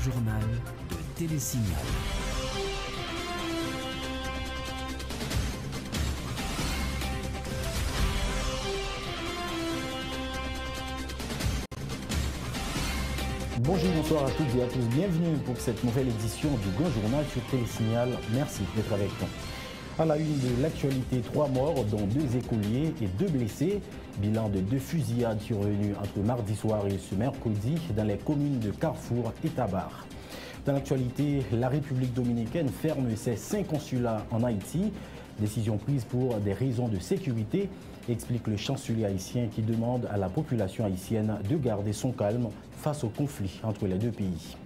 journal de Télésignal. Bonjour, bonsoir à toutes et à tous. Bienvenue pour cette nouvelle édition du Grand Journal sur Télésignal. Merci d'être avec nous. À la une de l'actualité, 3 morts, dont 2 écoliers et 2 blessés. Bilan de 2 fusillades survenues entre mardi soir et ce mercredi dans les communes de Carrefour et Tabar. Dans l'actualité, la République dominicaine ferme ses 5 consulats en Haïti. Décision prise pour des raisons de sécurité, explique le chancelier haïtien qui demande à la population haïtienne de garder son calme face au conflit entre les deux pays.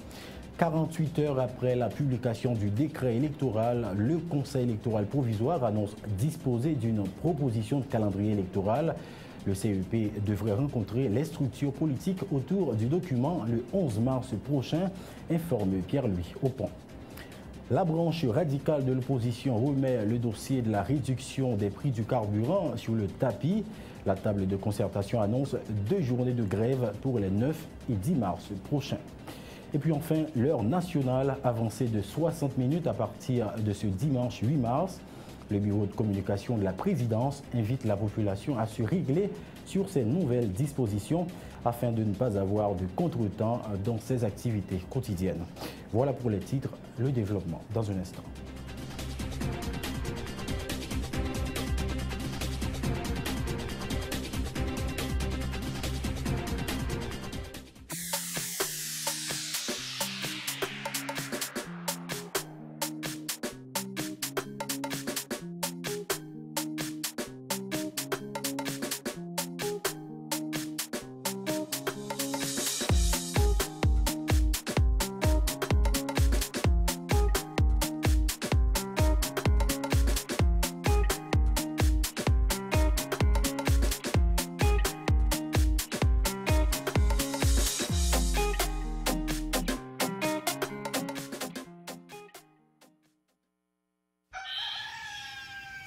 48 heures après la publication du décret électoral, le Conseil électoral provisoire annonce disposer d'une proposition de calendrier électoral. Le CEP devrait rencontrer les structures politiques autour du document le 11 mars prochain, informe Pierre-Louis Aupont. La branche radicale de l'opposition remet le dossier de la réduction des prix du carburant sur le tapis. La table de concertation annonce 2 journées de grève pour les 9 et 10 mars prochains. Et puis enfin, l'heure nationale avancée de 60 minutes à partir de ce dimanche 8 mars. Le bureau de communication de la présidence invite la population à se régler sur ces nouvelles dispositions afin de ne pas avoir de contretemps dans ses activités quotidiennes. Voilà pour les titres, le développement dans un instant.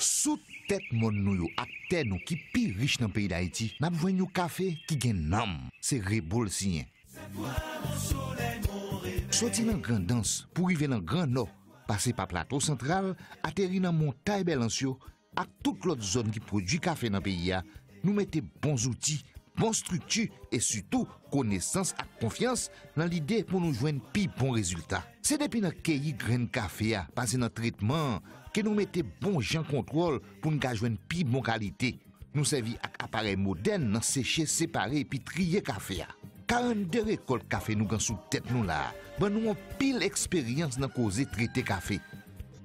Sous tête mon nou ak terre nou qui pi riche dans le pays d'Haïti, n'a besoin de café qui gen nam, c'est Rebol sien. Sorti dans grand danse pour arriver dans grand nord, passer par plateau central, atterrir dans montagne Belancio, ak toute l'autre zone qui produit café dans le pays, nous mettons bons outils, bonne structure et surtout connaissance et confiance dans l'idée pour nous joindre pi bon résultat. C'est depuis notre cueilli grain café passer dans traitement que nous mettons bon gens contrôle pour nous joindre pi bon qualité. Nous servons avec appareil moderne dans sécher, séparer puis trier café. 42 récoltes café nous sous tête nous là. Ben nous avons pile expérience dans causer traiter café.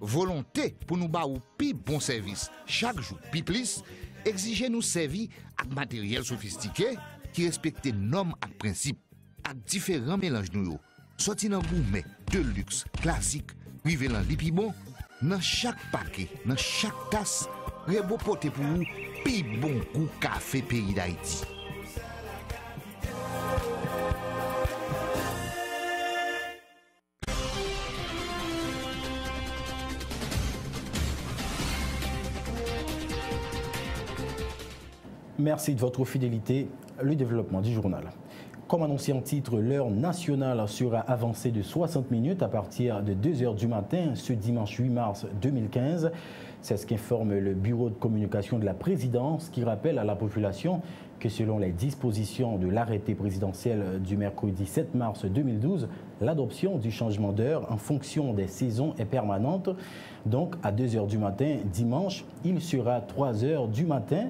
Volonté pour nous ba ou pi bon service chaque jour pi plus. Exiger nous servir avec matériel sophistiqué qui respecte normes et principes, avec différents mélanges nous. Sorti dans gourmet, de luxe, classique, rivé dans lipibon, dans chaque paquet, dans chaque tasse, Rebo pote pour vous, pi bon goût café pays d'Haïti. Merci de votre fidélité. Le développement du journal. Comme annoncé en titre, l'heure nationale sera avancée de 60 minutes à partir de 2 h du matin ce dimanche 8 mars 2015. C'est ce qu'informe le bureau de communication de la présidence qui rappelle à la population que selon les dispositions de l'arrêté présidentiel du mercredi 7 mars 2012, l'adoption du changement d'heure en fonction des saisons est permanente. Donc à 2 h du matin dimanche, il sera 3 h du matin.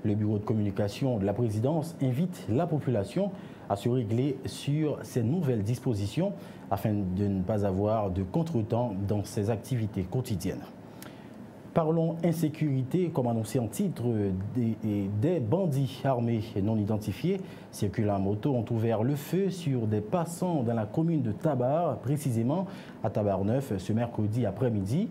Le bureau de communication de la présidence invite la population à se régler sur ces nouvelles dispositions afin de ne pas avoir de contretemps dans ses activités quotidiennes. Parlons insécurité, comme annoncé en titre, des bandits armés non identifiés circulant en moto ont ouvert le feu sur des passants dans la commune de Tabar, précisément à Tabar 9 ce mercredi après-midi,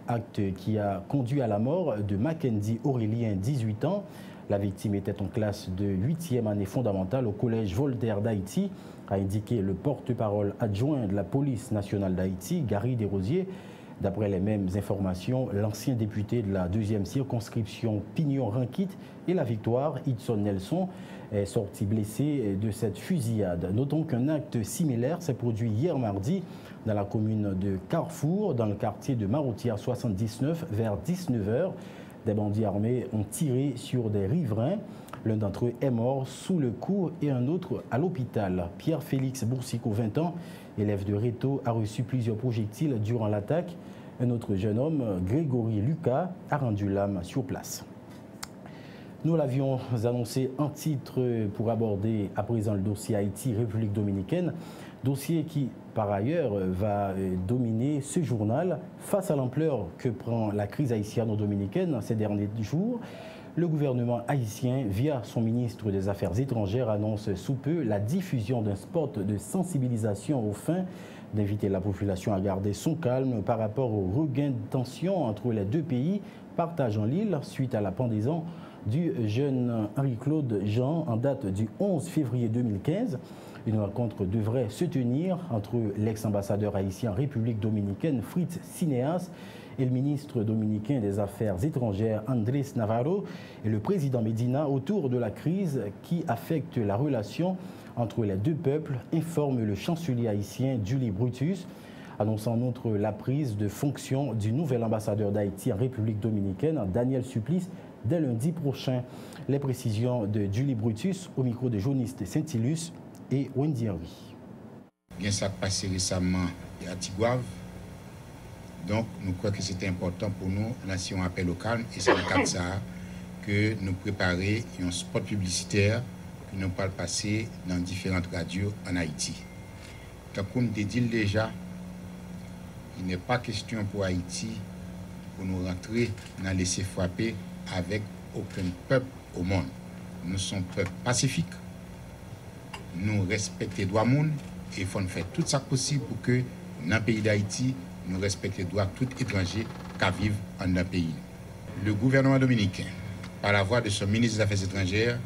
acte qui a conduit à la mort de Mackenzie Aurélien, 18 ans. La victime était en classe de 8e année fondamentale au collège Voltaire d'Haïti, a indiqué le porte-parole adjoint de la police nationale d'Haïti, Gary Desrosiers. D'après les mêmes informations, l'ancien député de la 2e circonscription Pignon-Ranquit et la Victoire, Hudson Nelson, est sorti blessé de cette fusillade. Notons qu'un acte similaire s'est produit hier mardi dans la commune de Carrefour, dans le quartier de Maroutière 79, vers 19h. Des bandits armés ont tiré sur des riverains. L'un d'entre eux est mort sous le coup et un autre à l'hôpital. Pierre-Félix Boursicot, 20 ans, élève de Réto, a reçu plusieurs projectiles durant l'attaque. Un autre jeune homme, Grégory Lucas, a rendu l'âme sur place. Nous l'avions annoncé en titre pour aborder à présent le dossier Haïti-République dominicaine. Dossier qui, par ailleurs, va dominer ce journal. Face à l'ampleur que prend la crise haïtiano-dominicaine ces derniers jours, le gouvernement haïtien, via son ministre des Affaires étrangères, annonce sous peu la diffusion d'un spot de sensibilisation aux fins d'inviter la population à garder son calme par rapport au regain de tension entre les deux pays partageant l'île suite à la pendaison du jeune Henri-Claude Jean en date du 11 février 2015. Une rencontre devrait se tenir entre l'ex-ambassadeur haïtien en République dominicaine Fritz Cinéas et le ministre dominicain des Affaires étrangères Andrés Navarro et le président Medina autour de la crise qui affecte la relation entre les deux peuples, informe le chancelier haïtien Julie Brutus, annonçant en outre la prise de fonction du nouvel ambassadeur d'Haïti en République dominicaine, Daniel Supplice, dès lundi prochain. Les précisions de Julie Brutus au micro de journaliste Saint-Ilus et Wendy Henry. Bien, ça a passé récemment à Tigouave. Donc, nous croyons que c'était important pour nous, nation appel au calme, et c'est le cas de ça, que nous préparons un spot publicitaire que nous allons passer dans différentes radios en Haïti. Comme on dit déjà, il n'est pas question pour Haïti pour nous rentrer dans laisser frapper avec aucun peuple au monde. Nous sommes peuple pacifique, nous respectons les droits monde et il faut faire tout ça possible pour que dans le pays d'Haïti, nous respectons les droits de tout étranger qui vivent dans notre pays. Le gouvernement dominicain, par la voix de son ministre des Affaires étrangères,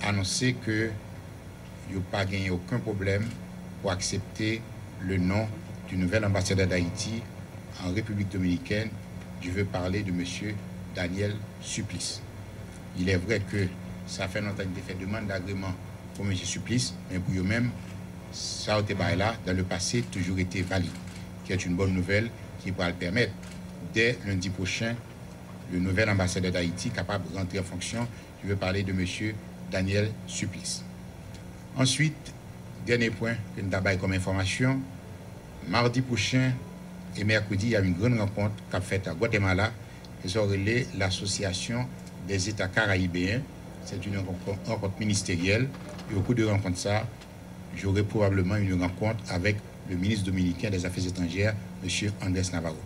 a annoncé qu'il n'y a pas gagné aucun problème pour accepter le nom du nouvel ambassadeur d'Haïti en République dominicaine. Je veux parler de M. Daniel Supplice. Il est vrai que ça fait longtemps qu'il a fait demande d'agrément pour M. Supplice, mais pour eux-mêmes, ça a été là, dans le passé, toujours été valide, qui est une bonne nouvelle qui va le permettre, dès lundi prochain, le nouvel ambassadeur d'Haïti capable de rentrer en fonction. Je veux parler de M. Daniel Supplice. Ensuite, dernier point que nous avons comme information, mardi prochain et mercredi, il y a une grande rencontre qu'a faite à Guatemala, qui s'appelle l'Association des États caribéens. C'est une rencontre ministérielle. Et au cours de rencontre ça, j'aurai probablement une rencontre avec le ministre dominicain des Affaires étrangères, M. Andrés Navarro.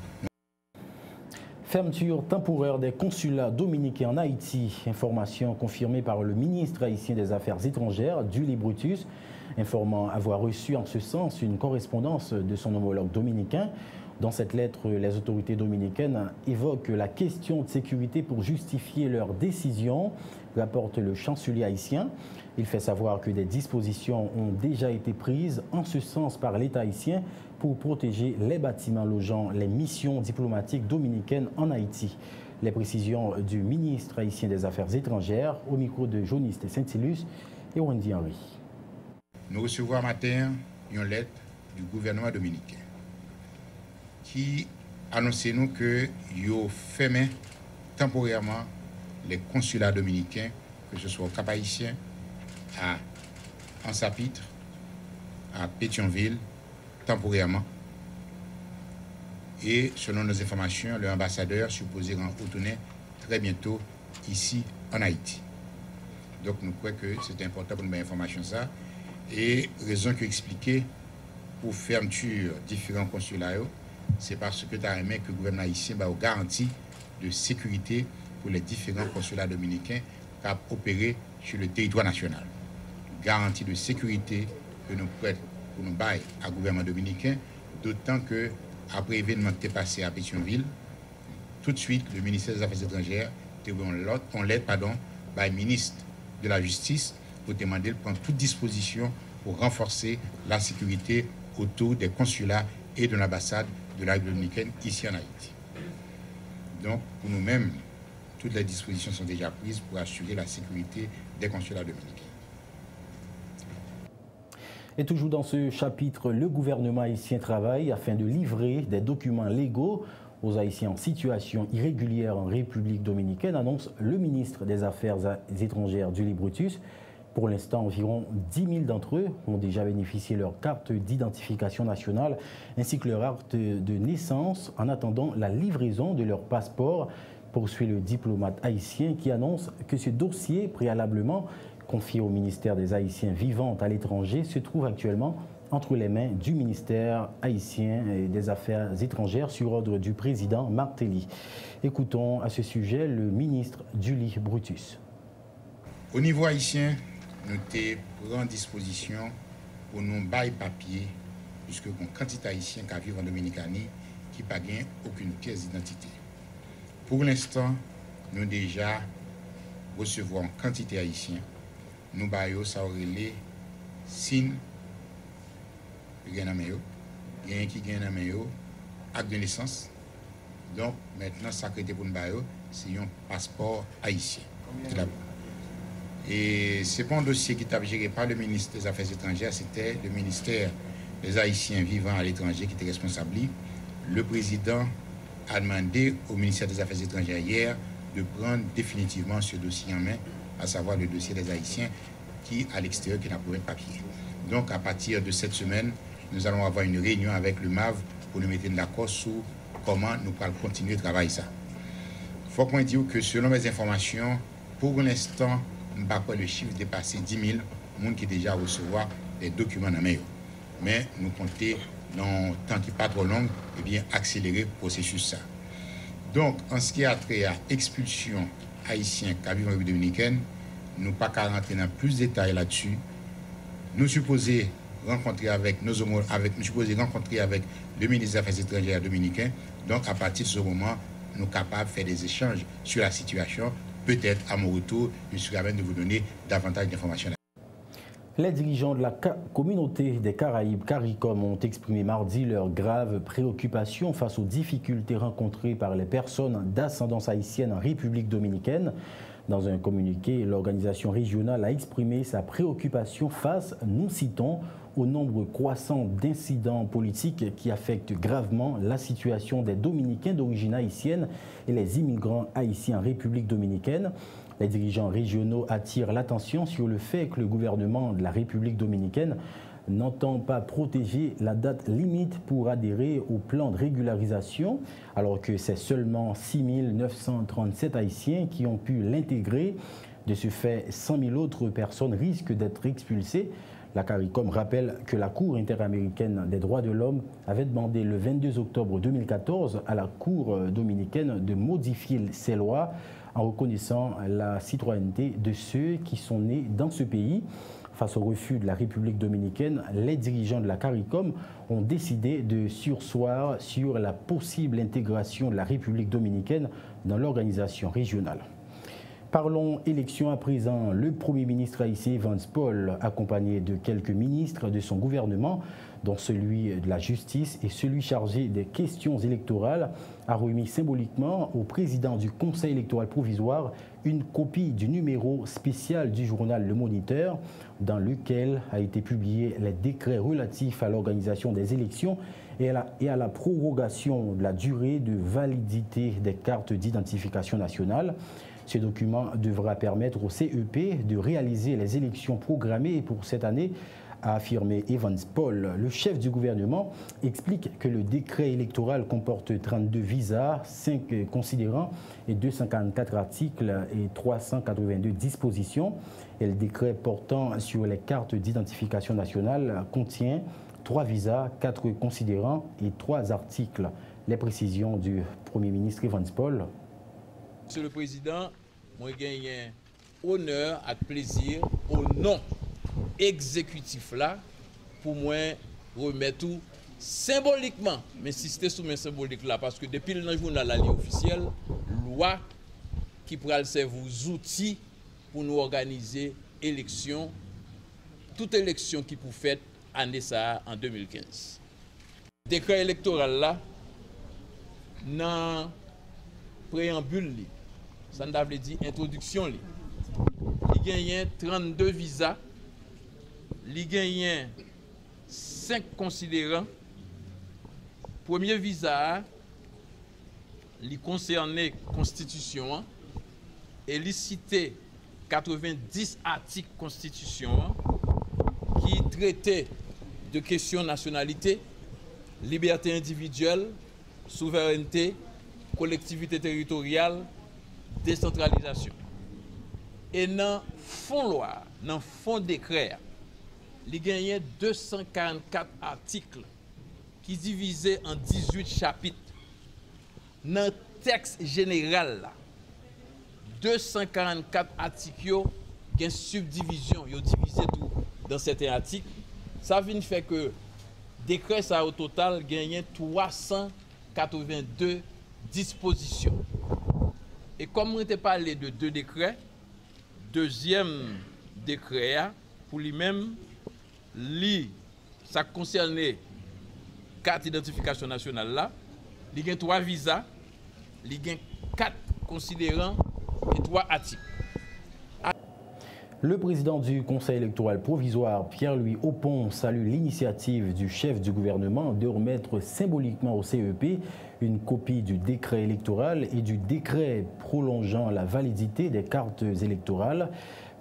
Fermeture temporaire des consulats dominicains en Haïti. Information confirmée par le ministre haïtien des Affaires étrangères, Julie Brutus, informant avoir reçu en ce sens une correspondance de son homologue dominicain. Dans cette lettre, les autorités dominicaines évoquent la question de sécurité pour justifier leur décision, rapporte le chancelier haïtien. Il fait savoir que des dispositions ont déjà été prises en ce sens par l'État haïtien pour protéger les bâtiments logeant les missions diplomatiques dominicaines en Haïti. Les précisions du ministre haïtien des Affaires étrangères au micro de journaliste Saint-Ilus et Wendy Henry. Nous recevons matin une lettre du gouvernement dominicain qui annonce nous que yo fermé temporairement les consulats dominicains, que ce soit au Cap-Haïtien, à Ansapitre, à Pétionville, temporairement. Et selon nos informations, le ambassadeur supposé retourner très bientôt ici en Haïti. Donc nous croyons que c'est important pour nous mettre information ça. Et raison que expliquer pour fermeture différents consulats, c'est parce que tu as aimé que le gouvernement haïtien a garantie de sécurité pour les différents consulats dominicains qui ont opéré sur le territoire national. Garantie de sécurité que nous prêtons pour nous bailler à gouvernement dominicain, d'autant que après l'événement qui est passé à Pétionville, tout de suite, le ministère des Affaires étrangères a l'aide par le ministre de la Justice pour demander de prendre toute disposition pour renforcer la sécurité autour des consulats et de l'ambassade de la République dominicaine ici en Haïti. Donc, pour nous-mêmes, toutes les dispositions sont déjà prises pour assurer la sécurité des consulats dominicains. Et toujours dans ce chapitre, le gouvernement haïtien travaille afin de livrer des documents légaux aux Haïtiens en situation irrégulière en République dominicaine, annonce le ministre des Affaires étrangères Julie Brutus. Pour l'instant, environ 10 000 d'entre eux ont déjà bénéficié de leur carte d'identification nationale ainsi que leur acte de naissance en attendant la livraison de leur passeport, poursuit le diplomate haïtien qui annonce que ce dossier préalablement confié au ministère des Haïtiens vivant à l'étranger se trouve actuellement entre les mains du ministère haïtien des Affaires étrangères sur ordre du président Martelly. Écoutons à ce sujet le ministre Julie Brutus. Au niveau haïtien, nous prenons disposition pour nous bailler papier, puisque une quantité haïtien qui vivent en Dominicanie qui n'a pas aucune pièce d'identité. Pour l'instant, nous déjà recevons une quantité haïtien. Nous baillons ça aurait les signes qui gagnent acte de naissance. Donc maintenant, ça crée pour nous baillons, c'est un passeport haïtien. Tout d'abord. Et ce n'est pas un dossier qui était géré par le ministre des Affaires étrangères, c'était le ministère des Haïtiens vivant à l'étranger qui était responsable. Le président a demandé au ministère des Affaires étrangères hier de prendre définitivement ce dossier en main, à savoir le dossier des Haïtiens qui à l'extérieur qui n'a pas de papier. Donc à partir de cette semaine, nous allons avoir une réunion avec le MAV pour nous mettre d'accord sur comment nous allons continuer de travailler ça. Il faut qu'on dise que selon mes informations, pour l'instant, nous n'avons pas le chiffre dépassé 10 000 personnes qui déjà recevoir des documents dans mail. Mais nous comptons, dans un temps qui n'est pas trop long, et bien accélérer le processus. Ça. Donc, en ce qui a trait à l'expulsion haïtienne qui vit en République dominicaine, nous ne pouvons pas rentrer dans plus de détails là-dessus. Nous supposons rencontrer avec nos homologues, rencontrer avec le ministre des Affaires étrangères dominicain. Donc, à partir de ce moment, nous sommes capables de faire des échanges sur la situation. Peut-être à mon retour, je suis capable de vous donner davantage d'informations. Les dirigeants de la communauté des Caraïbes, CARICOM, ont exprimé mardi leur grave préoccupation face aux difficultés rencontrées par les personnes d'ascendance haïtienne en République dominicaine. Dans un communiqué, l'organisation régionale a exprimé sa préoccupation face, nous citons, au nombre croissant d'incidents politiques qui affectent gravement la situation des Dominicains d'origine haïtienne et les immigrants haïtiens en République dominicaine. Les dirigeants régionaux attirent l'attention sur le fait que le gouvernement de la République dominicaine n'entend pas protéger la date limite pour adhérer au plan de régularisation, alors que c'est seulement 6 937 Haïtiens qui ont pu l'intégrer. De ce fait, 100 000 autres personnes risquent d'être expulsées. La CARICOM rappelle que la Cour interaméricaine des droits de l'homme avait demandé le 22 octobre 2014 à la Cour dominicaine de modifier ces lois en reconnaissant la citoyenneté de ceux qui sont nés dans ce pays. Face au refus de la République dominicaine, les dirigeants de la CARICOM ont décidé de surseoir sur la possible intégration de la République dominicaine dans l'organisation régionale. Parlons élection à présent. Le Premier ministre haïtien Evans Paul, accompagné de quelques ministres de son gouvernement, dont celui de la justice et celui chargé des questions électorales, a remis symboliquement au président du Conseil électoral provisoire une copie du numéro spécial du journal Le Moniteur, dans lequel a été publié les décrets relatifs à l'organisation des élections et à la prorogation de la durée de validité des cartes d'identification nationale. Ce document devra permettre au CEP de réaliser les élections programmées pour cette année, a affirmé Evans Paul. Le chef du gouvernement explique que le décret électoral comporte 32 visas, 5 considérants et 244 articles et 382 dispositions. Et le décret portant sur les cartes d'identification nationale contient 3 visas, 4 considérants et 3 articles. Les précisions du Premier ministre Evans Paul. Monsieur le Président, moi j'ai honneur et plaisir au nom exécutif là pour moi remettre tout symboliquement, mais insister sur mes symboliques là parce que depuis le journal la ligne officielle, loi qui pourra servir aux outils pour nous organiser élection, toute élection qui pour faire année ça en 2015. Décret électoral là dans préambule, ça nous veut dire introduction. Il y a 32 visas, il y a 5 considérants. Premier visa, il concerne la Constitution et il cite 90 articles Constitution qui traitaient de questions nationalité, liberté individuelle, souveraineté, collectivité territoriale, décentralisation. Et dans le fond loi, dans le fond décret, il y a 244 articles qui divisés en 18 chapitres. Dans le texte général, 244 articles, il y a une subdivision, ils ont divisé tout dans certains articles. Ça vient faire que le décret, ça au total, gagne 382 dispositions. Et comme on était parlé de 2 décrets, deuxième décret, pour lui-même, ça concernait 4 identifications nationales là, il y a 3 visas, il y a 4 considérants et 3 articles. Le président du Conseil électoral provisoire, Pierre-Louis Oppon, salue l'initiative du chef du gouvernement de remettre symboliquement au CEP une copie du décret électoral et du décret prolongeant la validité des cartes électorales.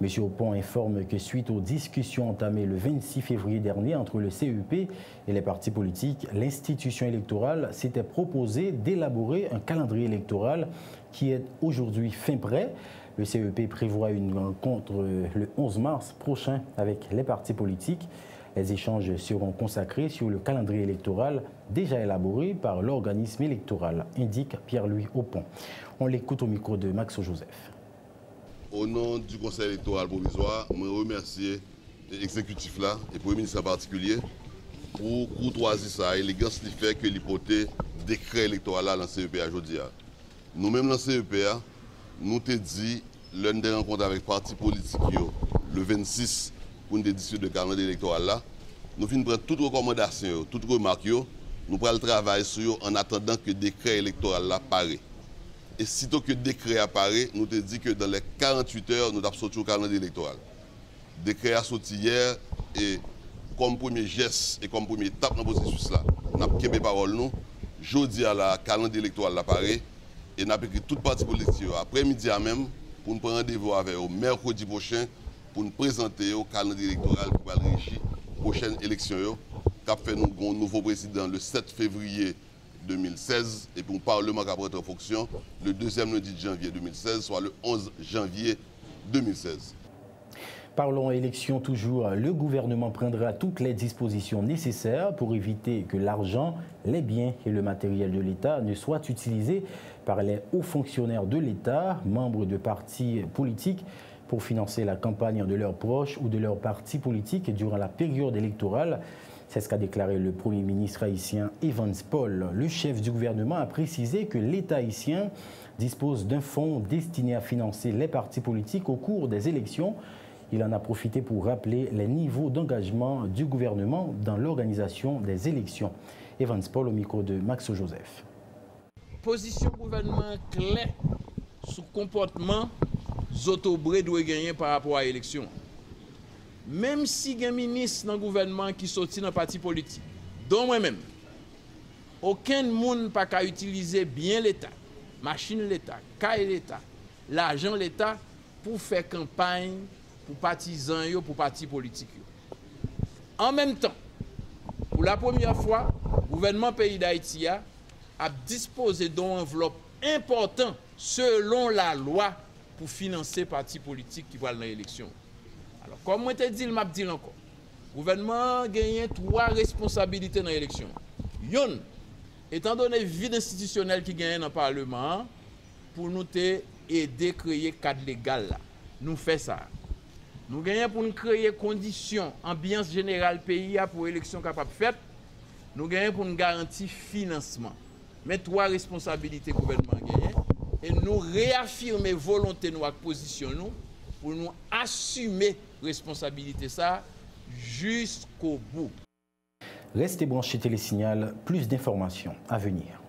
M. Oppon informe que suite aux discussions entamées le 26 février dernier entre le CEP et les partis politiques, l'institution électorale s'était proposée d'élaborer un calendrier électoral qui est aujourd'hui fin prêt. Le CEP prévoit une rencontre le 11 mars prochain avec les partis politiques. Les échanges seront consacrés sur le calendrier électoral déjà élaboré par l'organisme électoral, indique Pierre-Louis Oppon. On l'écoute au micro de Max Joseph. Au nom du Conseil électoral provisoire, je remercie l'exécutif là et le Premier ministre en particulier pour courtoisie et l'élégance qui fait que l'hypothèse décret électoral dans le CEP aujourd'hui. Nous-mêmes dans le CEP, nous te dit l'une des rencontres avec les partis politiques le 26 pour une édition de calendrier électoral là. Nous finissons prendre toutes recommandations, toutes remarques, nous prenons le travail sur en attendant que le décret électoral là paraît. Et sitôt que le décret apparaît, nous te dit que dans les 48 heures, nous avons sorti au calendrier électoral. Le décret a sorti hier et comme premier geste et comme première étape dans le processus là, nous avons pris parole nous. Jeudi à la calendrier électoral apparaît. Et nous avons écrit toute partie politique après-midi même pour nous prendre rendez-vous avec eux mercredi prochain pour nous présenter au calendrier électoral qui va régir la prochaine élection. Qui a fait nous un nouveau président le 7 février 2016 et pour le Parlement qui a pris en fonction le 2e lundi de janvier 2016, soit le 11 janvier 2016. Parlons élection toujours. Le gouvernement prendra toutes les dispositions nécessaires pour éviter que l'argent, les biens et le matériel de l'État ne soient utilisés par les hauts fonctionnaires de l'État, membres de partis politiques, pour financer la campagne de leurs proches ou de leurs partis politiques durant la période électorale. C'est ce qu'a déclaré le Premier ministre haïtien Evans Paul. Le chef du gouvernement a précisé que l'État haïtien dispose d'un fonds destiné à financer les partis politiques au cours des élections. Il en a profité pour rappeler les niveaux d'engagement du gouvernement dans l'organisation des élections. Evans Paul au micro de Max Joseph. Position gouvernement claire sur le comportement zotobré doit gagner par rapport à l'élection. Même si il y a un ministre dans le gouvernement qui sortit dans le parti politique, dont moi-même, aucun monde n'a pas utiliser bien l'État, machine l'État, caille l'État, l'argent de l'État pour faire campagne pour partisans, pour partis politiques. En même temps, pour la première fois, le gouvernement pays d'Haïti a disposé d'une enveloppe importante selon la loi pour financer les partis politiques qui vont dans l'élection. Alors, comme je te dis, je m'a dit encore, le gouvernement a gagné 3 responsabilités dans l'élection. Yon, étant donné le vide institutionnel qui gagne dans le Parlement, pour nous aider à créer un cadre légal. Nous faisons ça. Nous gagnons pour nous créer conditions, ambiance générale pays pour l'élection capable de faire. Nous gagnons pour nous garantir financement. Mais 3 responsabilités que le gouvernement gagne et nous réaffirmer volonté nous position nous pour nous assumer responsabilité ça jusqu'au bout. Restez branchés Télésignal, plus d'informations à venir.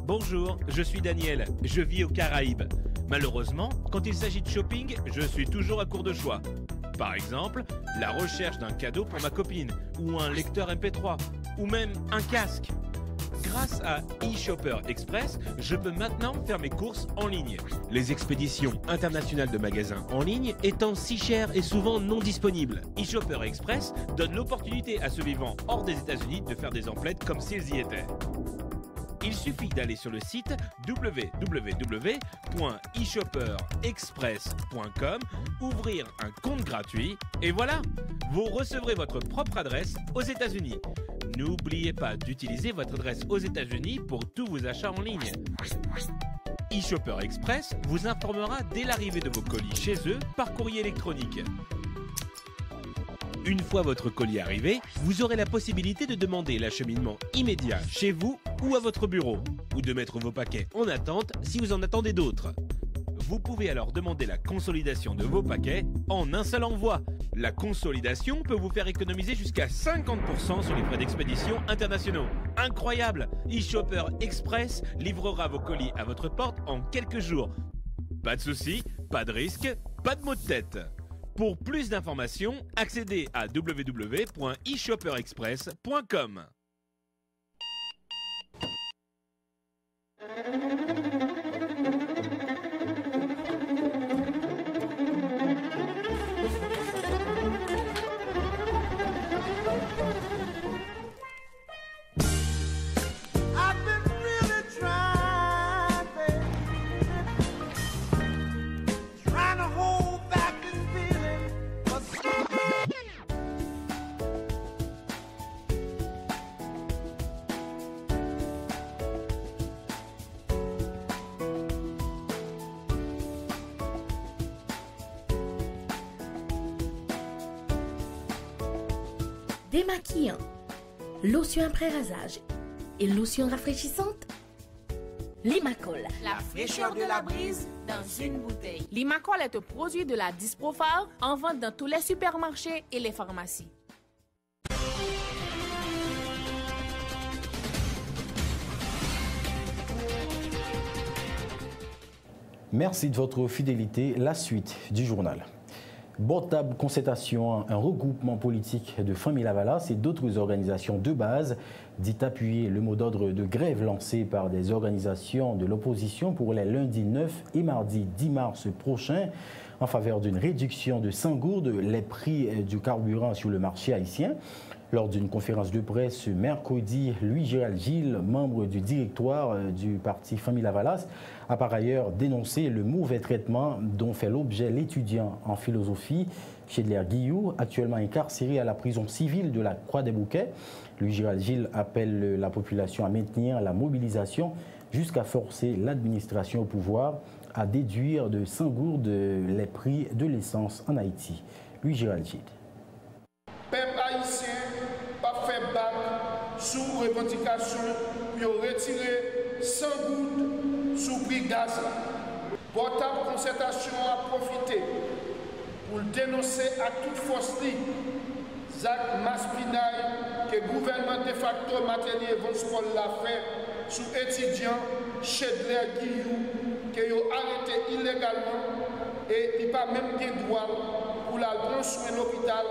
Bonjour, je suis Daniel, je vis aux Caraïbes. Malheureusement, quand il s'agit de shopping, je suis toujours à court de choix. Par exemple, la recherche d'un cadeau pour ma copine, ou un lecteur MP3, ou même un casque. Grâce à eShopper Express, je peux maintenant faire mes courses en ligne. Les expéditions internationales de magasins en ligne étant si chères et souvent non disponibles, eShopper Express donne l'opportunité à ceux vivant hors des États-Unis de faire des emplettes comme s'ils y étaient. Il suffit d'aller sur le site www.eshopperexpress.com, ouvrir un compte gratuit et voilà, vous recevrez votre propre adresse aux États-Unis. N'oubliez pas d'utiliser votre adresse aux États-Unis pour tous vos achats en ligne. eShopper Express vous informera dès l'arrivée de vos colis chez eux par courrier électronique. Une fois votre colis arrivé, vous aurez la possibilité de demander l'acheminement immédiat chez vous ou à votre bureau, ou de mettre vos paquets en attente si vous en attendez d'autres. Vous pouvez alors demander la consolidation de vos paquets en un seul envoi. La consolidation peut vous faire économiser jusqu'à 50% sur les frais d'expédition internationaux. Incroyable! eShopper Express livrera vos colis à votre porte en quelques jours. Pas de soucis, pas de risque, pas de maux de tête. Pour plus d'informations, accédez à www.eshopperexpress.com. Démaquillant, lotion après rasage et lotion rafraîchissante. Limacol. La fraîcheur de la brise dans une bouteille. Limacol est un produit de la Disprofar en vente dans tous les supermarchés et les pharmacies. Merci de votre fidélité. La suite du journal. Botab Concertation, un regroupement politique de Famille Lavalas et d'autres organisations de base, dit appuyer le mot d'ordre de grève lancé par des organisations de l'opposition pour les lundis 9 et mardi 10 mars prochains en faveur d'une réduction de 5 gourdes les prix du carburant sur le marché haïtien. Lors d'une conférence de presse ce mercredi, Louis-Gérald Gilles, membre du directoire du parti Famille Lavalas, a par ailleurs dénoncé le mauvais traitement dont fait l'objet l'étudiant en philosophie Chedler Guillou, actuellement incarcéré à la prison civile de la Croix-des-Bouquets. Louis-Gérald Gilles appelle la population à maintenir la mobilisation jusqu'à forcer l'administration au pouvoir à déduire de 5 gourdes les prix de l'essence en Haïti. Louis-Gérald Gilles. Peuple haïtien pas fait bac sous revendication pour retirer 100 gouttes sous prix gaz. Botab Concertation a profité pour dénoncer à toute force Zach Maspinaï que le gouvernement de facto Matelier Vonspol l'a fait sous étudiant Chedler Guillou qui ont arrêté illégalement et il n'a pas même de droit pour la prendre soin à l'hôpital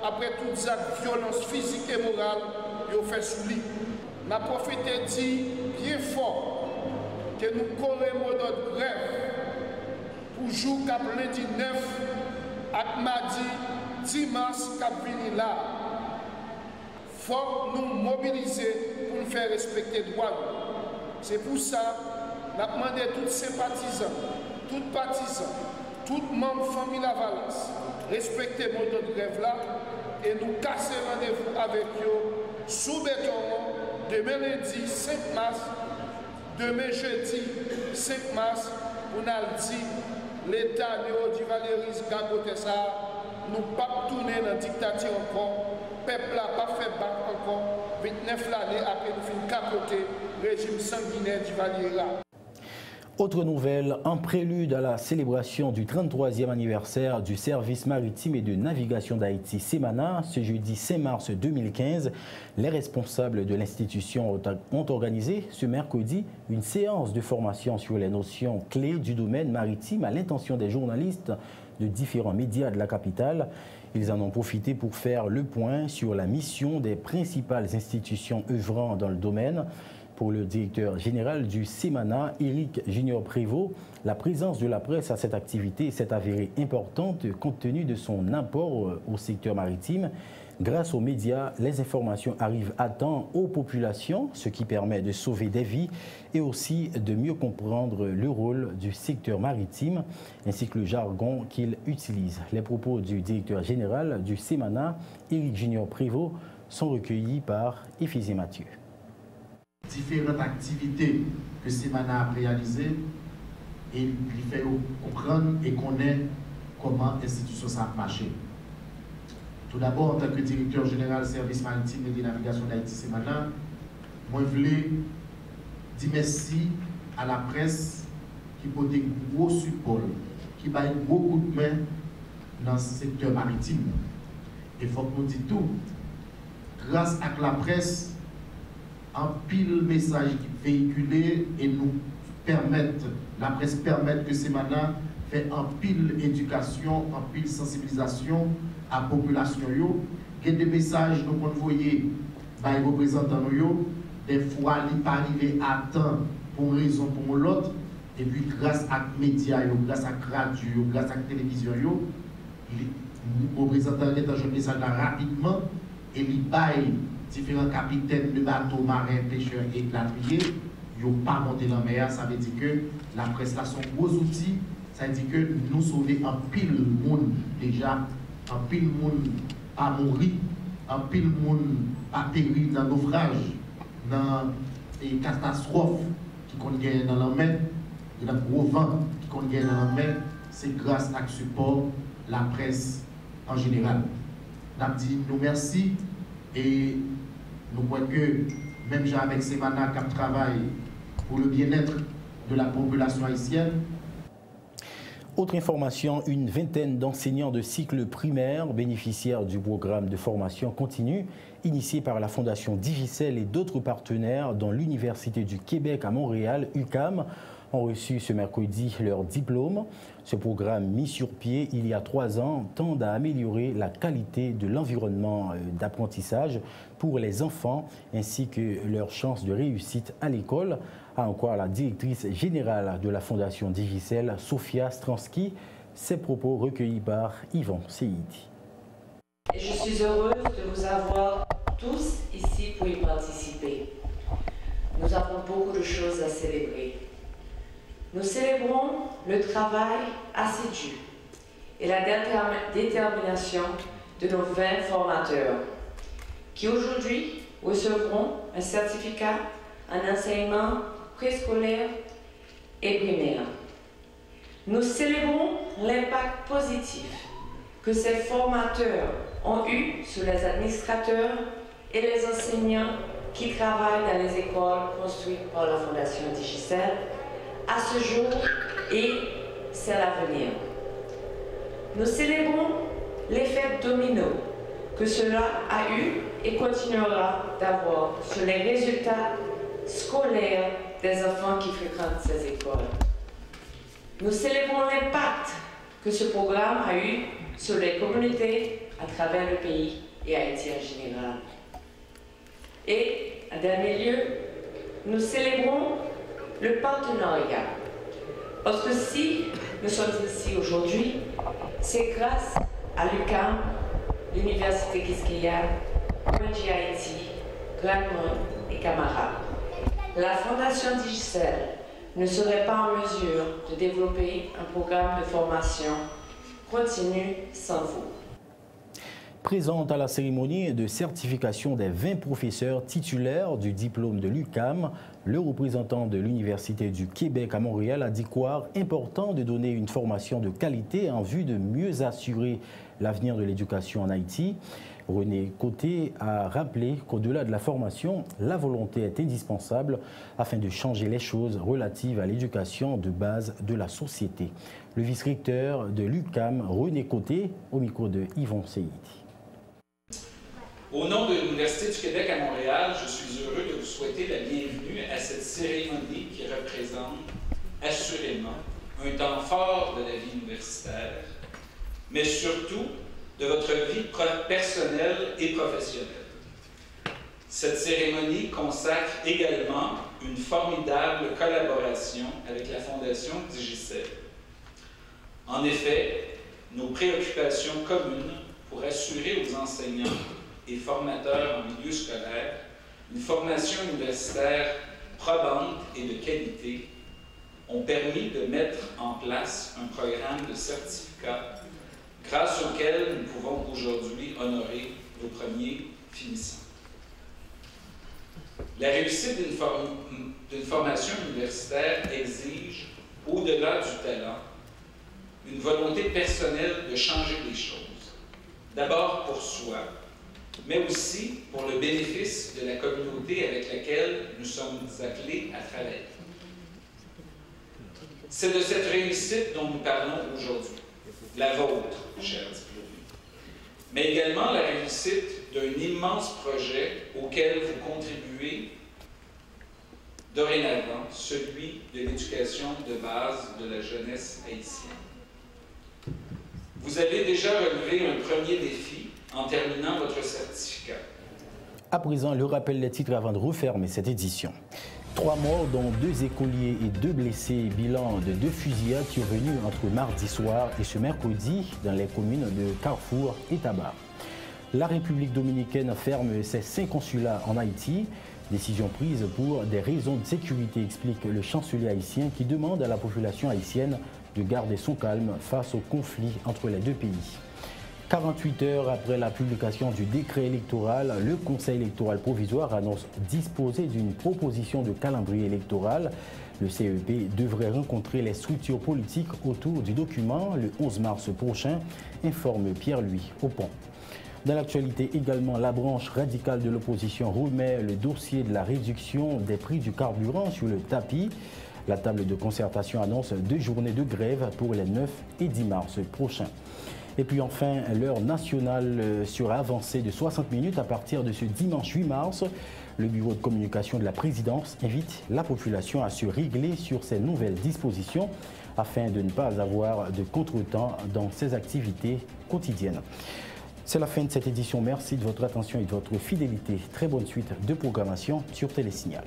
après toute cette violence physique et morale qu'ils ont fait sous lui. La profité dit bien fort que nous corremos notre grève pour jour cap lundi 9 et mardi 10 mars cap vini là. Faut nous mobiliser pour nous faire respecter les droits. C'est pour ça que nous demandons à tous sympathisants, tous partisans, tous membres de la famille Lavalas, respecter notre grève là et nous casser rendez-vous avec eux sous béton demain lundi 5 mars, demain jeudi 5 mars, pour nous dire l'État de Valéry Gagote ça, nous pas tourner dans la dictature encore, le peuple n'a pas fait bac encore, 29 l'année après nous finir capoter le régime sanguinaire du Valéry. Autre nouvelle, en prélude à la célébration du 33e anniversaire du service maritime et de navigation d'Haïti, SEMANA, ce jeudi 5 mars 2015, les responsables de l'institution ont organisé ce mercredi une séance de formation sur les notions clés du domaine maritime à l'intention des journalistes de différents médias de la capitale. Ils en ont profité pour faire le point sur la mission des principales institutions œuvrant dans le domaine. Pour le directeur général du SEMANA, Éric Junior Prévost, la présence de la presse à cette activité s'est avérée importante compte tenu de son apport au secteur maritime. Grâce aux médias, les informations arrivent à temps aux populations, ce qui permet de sauver des vies et aussi de mieux comprendre le rôle du secteur maritime ainsi que le jargon qu'il utilise. Les propos du directeur général du SEMANA, Éric Junior Prévost, sont recueillis par Éphésie Mathieu. Différentes activités que SEMANA a réalisées et lui fait comprendre et connaître comment l'institution ça marche. Tout d'abord, en tant que directeur général service maritime et de navigation d'Haïti SEMANA, moi je voulais dire merci à la presse qui peut des gros support, qui va être beaucoup de main dans ce secteur maritime. Il faut que nous disions tout. Grâce à la presse, un pile message qui véhiculé et nous permettent, la presse permet que SEMANA fait un pile éducation, un pile sensibilisation à la population. Il y a des messages nous envoyer par les représentants, des fois ils ne pas arriver à temps pour une raison ou pour l'autre, et puis grâce à les médias, grâce à la radio, grâce à la télévision, les représentants ont un message rapidement et ils baillent différents capitaines de bateaux marins, pêcheurs et plâtriers, ils n'ont pas monté dans la mer. Ça veut dire que la presse là sont gros outils. Ça veut dire que nous sauvons un pile monde déjà, un pile monde à mourir, un pile monde à périr dans naufrage, dans les catastrophes qui contiennent dans la mer, dans le gros vent qui contiennent dans la mer. C'est grâce à ce support la presse en général. Nous dit nous merci et nous voyons que même avec SEMANA qui travaille pour le bien-être de la population haïtienne. Autre information, une vingtaine d'enseignants de cycle primaire bénéficiaires du programme de formation continue initié par la Fondation Digicel et d'autres partenaires dont l'Université du Québec à Montréal, UQAM, ont reçu ce mercredi leur diplôme. Ce programme mis sur pied il y a 3 ans tend à améliorer la qualité de l'environnement d'apprentissage pour les enfants ainsi que leurs chances de réussite à l'école, a encore la directrice générale de la Fondation Digicel, Sophia Stransky. Ses propos recueillis par Yvon Seidi. Je suis heureuse de vous avoir tous ici pour y participer. Nous avons beaucoup de choses à célébrer. Nous célébrons le travail assidu et la détermination de nos 20 formateurs qui aujourd'hui recevront un certificat en enseignement préscolaire et primaire. Nous célébrons l'impact positif que ces formateurs ont eu sur les administrateurs et les enseignants qui travaillent dans les écoles construites par la Fondation Digicel à ce jour et c'est l'avenir. Nous célébrons l'effet domino que cela a eu et continuera d'avoir sur les résultats scolaires des enfants qui fréquentent ces écoles. Nous célébrons l'impact que ce programme a eu sur les communautés à travers le pays et Haïti en général. Et, en dernier lieu, nous célébrons le partenariat. Parce que si nous sommes ici aujourd'hui, c'est grâce à l'UQAM, l'Université Quisqueya, ONG Haïti, Grandmont et Camara. La Fondation Digicel ne serait pas en mesure de développer un programme de formation continue sans vous. Présente à la cérémonie de certification des 20 professeurs titulaires du diplôme de l'UQAM, le représentant de l'Université du Québec à Montréal a dit croire important de donner une formation de qualité en vue de mieux assurer l'avenir de l'éducation en Haïti. René Côté a rappelé qu'au-delà de la formation, la volonté est indispensable afin de changer les choses relatives à l'éducation de base de la société. Le vice-recteur de l'UQAM, René Côté, au micro de Yvon Seyidi. Au nom de l'Université du Québec à Montréal, je suis heureux de vous souhaiter la bienvenue à cette cérémonie qui représente assurément un temps fort de la vie universitaire, mais surtout de votre vie personnelle et professionnelle. Cette cérémonie consacre également une formidable collaboration avec la Fondation Digicel. En effet, nos préoccupations communes pour assurer aux enseignants et formateurs en milieu scolaire une formation universitaire probante et de qualité ont permis de mettre en place un programme de certificat grâce auquel nous pouvons aujourd'hui honorer nos premiers finissants. La réussite d'une formation universitaire exige, au-delà du talent, une volonté personnelle de changer les choses, d'abord pour soi, mais aussi pour le bénéfice de la communauté avec laquelle nous sommes appelés à travailler. C'est de cette réussite dont nous parlons aujourd'hui, la vôtre, chers diplômés, mais également la réussite d'un immense projet auquel vous contribuez dorénavant, celui de l'éducation de base de la jeunesse haïtienne. Vous avez déjà relevé un premier défi en terminant votre certificat. À présent, le rappel des titres avant de refermer cette édition. 3 morts, dont 2 écoliers et 2 blessés. Bilan de 2 fusillades survenues entre mardi soir et ce mercredi dans les communes de Carrefour et Tabar. La République dominicaine ferme ses 5 consulats en Haïti. Décision prise pour des raisons de sécurité, explique le chancelier haïtien qui demande à la population haïtienne de garder son calme face au conflit entre les deux pays. 48 heures après la publication du décret électoral, le Conseil électoral provisoire annonce disposer d'une proposition de calendrier électoral. Le CEP devrait rencontrer les structures politiques autour du document le 11 mars prochain, informe Pierre-Louis Aupont. Dans l'actualité également, la branche radicale de l'opposition remet le dossier de la réduction des prix du carburant sur le tapis. La table de concertation annonce 2 journées de grève pour les 9 et 10 mars prochains. Et puis enfin, l'heure nationale sera avancée de 60 minutes à partir de ce dimanche 8 mars. Le bureau de communication de la présidence invite la population à se régler sur ces nouvelles dispositions afin de ne pas avoir de contretemps dans ses activités quotidiennes. C'est la fin de cette édition. Merci de votre attention et de votre fidélité. Très bonne suite de programmation sur Télésignal.